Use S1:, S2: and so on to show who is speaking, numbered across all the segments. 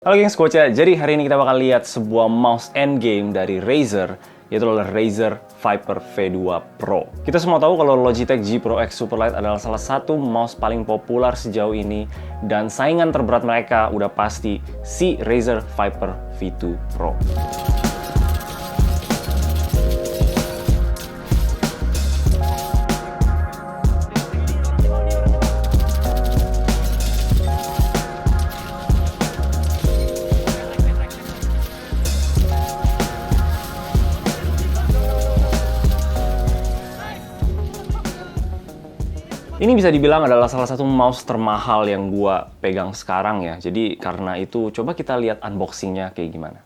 S1: Halo gengs, Koca. Jadi hari ini kita bakal lihat sebuah mouse endgame dari Razer, yaitu adalah Razer Viper V2 Pro. Kita semua tahu kalau Logitech G Pro X Superlight adalah salah satu mouse paling populer sejauh ini, dan saingan terberat mereka udah pasti si Razer Viper V2 Pro. Ini bisa dibilang adalah salah satu mouse termahal yang gua pegang sekarang ya. Jadi karena itu coba kita lihat unboxingnya kayak gimana.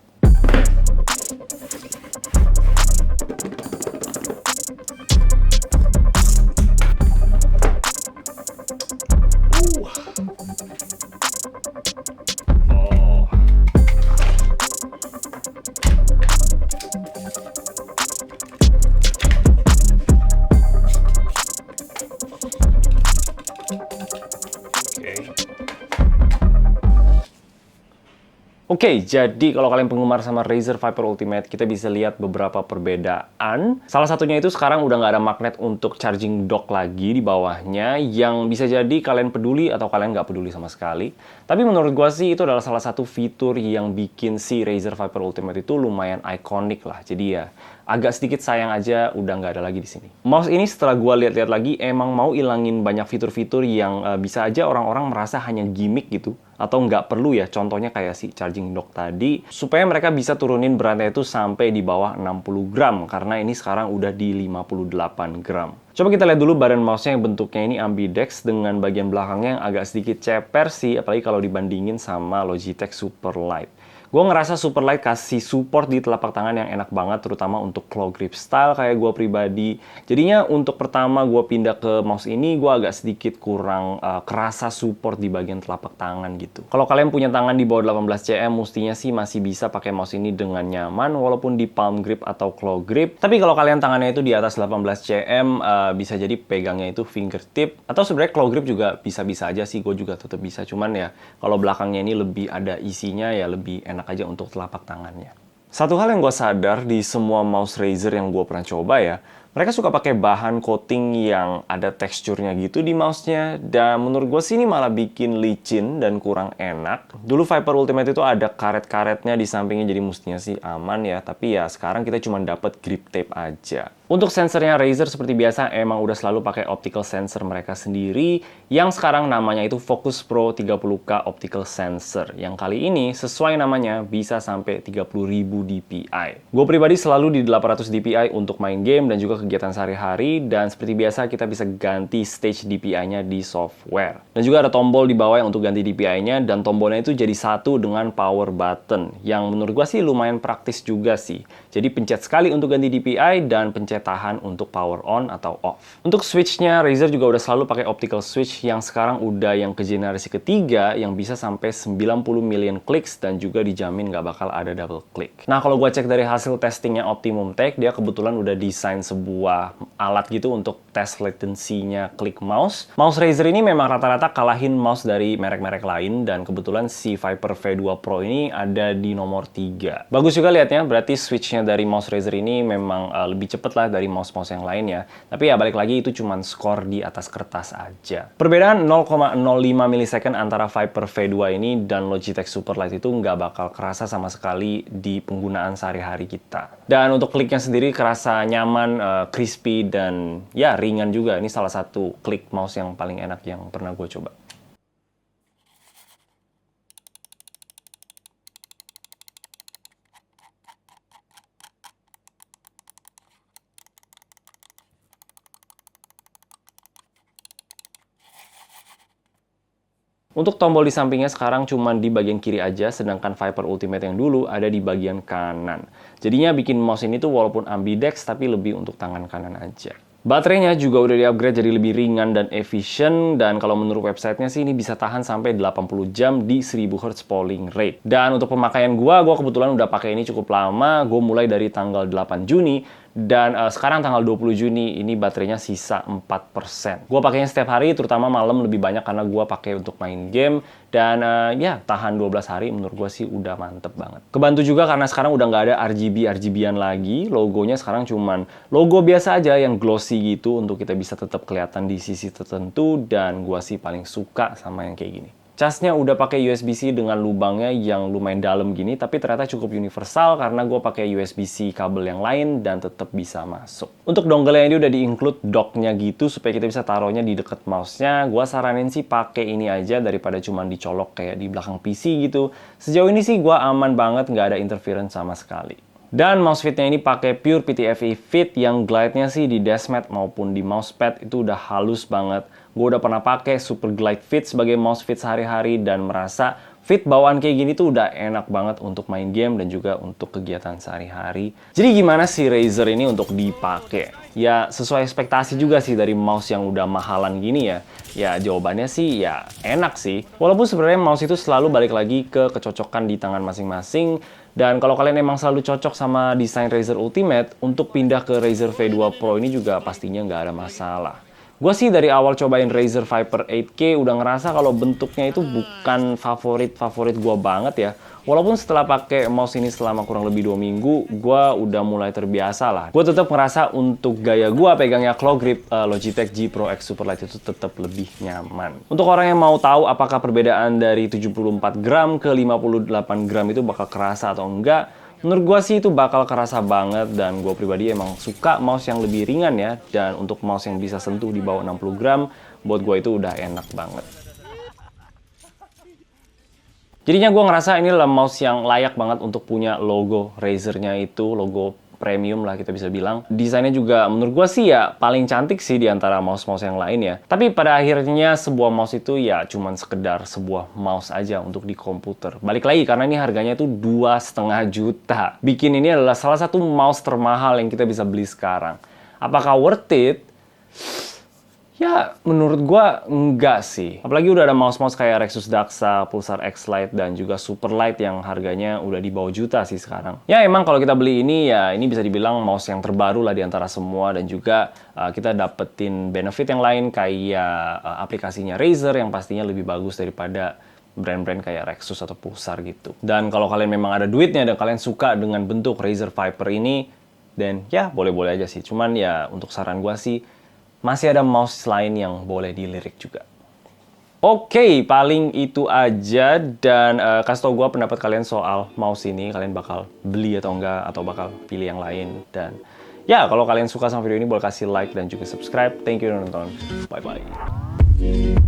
S1: Oke, jadi kalau kalian penggemar sama Razer Viper Ultimate, kita bisa lihat beberapa perbedaan. Salah satunya itu sekarang udah nggak ada magnet untuk charging dock lagi di bawahnya, yang bisa jadi kalian peduli atau kalian nggak peduli sama sekali. Tapi menurut gua sih itu adalah salah satu fitur yang bikin si Razer Viper Ultimate itu lumayan ikonik lah. Jadi ya, agak sedikit sayang aja udah nggak ada lagi di sini. Mouse ini setelah gua lihat-lihat lagi emang mau ilangin banyak fitur-fitur yang bisa aja orang-orang merasa hanya gimmick gitu, atau nggak perlu ya, contohnya kayak si charging dock tadi, supaya mereka bisa turunin beratnya itu sampai di bawah 60 gram, karena ini sekarang udah di 58 gram. Coba kita lihat dulu badan mouse-nya yang bentuknya ini ambidex dengan bagian belakangnya yang agak sedikit ceper sih, apalagi kalau dibandingin sama Logitech Superlight. Gue ngerasa Superlight kasih support di telapak tangan yang enak banget, terutama untuk claw grip style kayak gue pribadi. Jadinya untuk pertama gue pindah ke mouse ini, gue agak sedikit kurang kerasa support di bagian telapak tangan gitu. Kalau kalian punya tangan di bawah 18 cm, mestinya sih masih bisa pakai mouse ini dengan nyaman, walaupun di palm grip atau claw grip. Tapi kalau kalian tangannya itu di atas 18 cm, bisa jadi pegangnya itu fingertip, atau sebenarnya claw grip juga bisa-bisa aja sih, gue juga tetap bisa. Cuman ya, kalau belakangnya ini lebih ada isinya, ya lebih enak aja untuk telapak tangannya. Satu hal yang gue sadar di semua mouse Razer yang gue pernah coba ya, mereka suka pakai bahan coating yang ada teksturnya gitu di mouse-nya, dan menurut gue sih ini malah bikin licin dan kurang enak. Dulu Viper Ultimate itu ada karet-karetnya di sampingnya, jadi mestinya sih aman ya, tapi ya sekarang kita cuma dapat grip tape aja. Untuk sensornya Razer seperti biasa emang udah selalu pakai optical sensor mereka sendiri, yang sekarang namanya itu Focus Pro 30K Optical Sensor, yang kali ini sesuai namanya bisa sampai 30.000 dpi. Gue pribadi selalu di 800 dpi untuk main game dan juga kegiatan sehari-hari, dan seperti biasa kita bisa ganti stage DPI-nya di software. Dan juga ada tombol di bawah yang untuk ganti DPI-nya, dan tombolnya itu jadi satu dengan power button, yang menurut gue sih lumayan praktis juga sih. Jadi pencet sekali untuk ganti DPI dan pencet tahan untuk power on atau off. Untuk switch-nya, Razer juga udah selalu pakai optical switch yang sekarang udah yang ke generasi ketiga, yang bisa sampai 90 million clicks dan juga dijamin nggak bakal ada double click. Nah, kalau gue cek dari hasil testingnya Optimum Tech, dia kebetulan udah desain sebuah alat gitu untuk tes latency-nya klik mouse. Mouse Razer ini memang rata-rata kalahin mouse dari merek-merek lain, dan kebetulan si Viper V2 Pro ini ada di nomor 3. Bagus juga lihatnya, berarti switch-nya dari mouse Razer ini memang lebih cepet lah dari mouse-mouse yang lainnya. Tapi ya balik lagi, itu cuma skor di atas kertas aja. Perbedaan 0,05 milisecond antara Viper V2 ini dan Logitech Superlight itu nggak bakal kerasa sama sekali di penggunaan sehari-hari kita. Dan untuk kliknya sendiri kerasa nyaman, crispy, dan ya ringan juga. Ini salah satu klik mouse yang paling enak yang pernah gue coba. Untuk tombol di sampingnya sekarang cuma di bagian kiri aja, sedangkan Viper Ultimate yang dulu ada di bagian kanan. Jadinya bikin mouse ini tuh walaupun ambidex, tapi lebih untuk tangan kanan aja. Baterainya juga udah di-upgrade jadi lebih ringan dan efisien, dan kalau menurut websitenya sih ini bisa tahan sampai 80 jam di 1000 Hz polling rate. Dan untuk pemakaian gua kebetulan udah pakai ini cukup lama, gue mulai dari tanggal 8 Juni, Dan sekarang tanggal 20 Juni, ini baterainya sisa 4%. Gue pakainya setiap hari, terutama malam lebih banyak karena gue pakai untuk main game. Dan ya, tahan 12 hari menurut gue sih udah mantep banget. Kebantu juga karena sekarang udah nggak ada RGB-RGB-an lagi. Logonya sekarang cuman logo biasa aja yang glossy gitu untuk kita bisa tetap kelihatan di sisi tertentu. Dan gue sih paling suka sama yang kayak gini. Casnya udah pakai USB-C dengan lubangnya yang lumayan dalam gini, tapi ternyata cukup universal karena gue pakai USB-C kabel yang lain dan tetap bisa masuk. Untuk dongle-nya ini udah di-include dock-nya gitu supaya kita bisa taruhnya di deket mouse-nya. Gue saranin sih pakai ini aja daripada cuma dicolok kayak di belakang PC gitu. Sejauh ini sih gue aman banget, nggak ada interference sama sekali. Dan mouse fit-nya ini pakai pure PTFE fit yang glide-nya sih di deskmat maupun di mousepad itu udah halus banget. Gue udah pernah pakai Super Glide Fit sebagai mouse fit sehari-hari dan merasa fit bawaan kayak gini tuh udah enak banget untuk main game dan juga untuk kegiatan sehari-hari. Jadi gimana sih Razer ini untuk dipakai? Ya sesuai ekspektasi juga sih dari mouse yang udah mahalan gini ya. Ya jawabannya sih ya enak sih. Walaupun sebenarnya mouse itu selalu balik lagi ke kecocokan di tangan masing-masing. Dan kalau kalian emang selalu cocok sama desain Razer Ultimate, untuk pindah ke Razer V2 Pro ini juga pastinya nggak ada masalah. Gue sih dari awal cobain Razer Viper 8K udah ngerasa kalau bentuknya itu bukan favorit gue banget ya. Walaupun setelah pakai mouse ini selama kurang lebih 2 minggu, gue udah mulai terbiasa lah. Gue tetap ngerasa untuk gaya gue pegangnya claw grip, Logitech G Pro X Superlight itu tetap lebih nyaman. Untuk orang yang mau tahu apakah perbedaan dari 74 gram ke 58 gram itu bakal kerasa atau enggak, menurut gue sih itu bakal kerasa banget dan gue pribadi emang suka mouse yang lebih ringan ya. Dan untuk mouse yang bisa sentuh di bawah 60 gram, buat gue itu udah enak banget. Jadinya gue ngerasa ini adalah mouse yang layak banget untuk punya logo Razer-nya itu, logo premium lah kita bisa bilang. Desainnya juga menurut gue sih ya paling cantik sih di antara mouse-mouse yang lain ya. Tapi pada akhirnya sebuah mouse itu ya cuman sekedar sebuah mouse aja untuk di komputer. Balik lagi karena ini harganya itu 2,5 juta. Bikin ini adalah salah satu mouse termahal yang kita bisa beli sekarang. Apakah worth it? Ya, menurut gua enggak sih. Apalagi udah ada mouse-mouse kayak Rexus Daxa, Pulsar X Lite, dan juga Superlight yang harganya udah di bawah juta sih sekarang. Ya, emang kalau kita beli ini, ya ini bisa dibilang mouse yang terbaru lah di antara semua. Dan juga kita dapetin benefit yang lain kayak aplikasinya Razer yang pastinya lebih bagus daripada brand-brand kayak Rexus atau Pulsar gitu. Dan kalau kalian memang ada duitnya dan kalian suka dengan bentuk Razer Viper ini, dan ya boleh-boleh aja sih. Cuman ya untuk saran gua sih, masih ada mouse lain yang boleh dilirik juga. Oke, paling itu aja. Dan kasih tau gue pendapat kalian soal mouse ini. Kalian bakal beli atau enggak, atau bakal pilih yang lain. Dan ya, kalau kalian suka sama video ini, boleh kasih like dan juga subscribe. Thank you udah nonton. Bye-bye.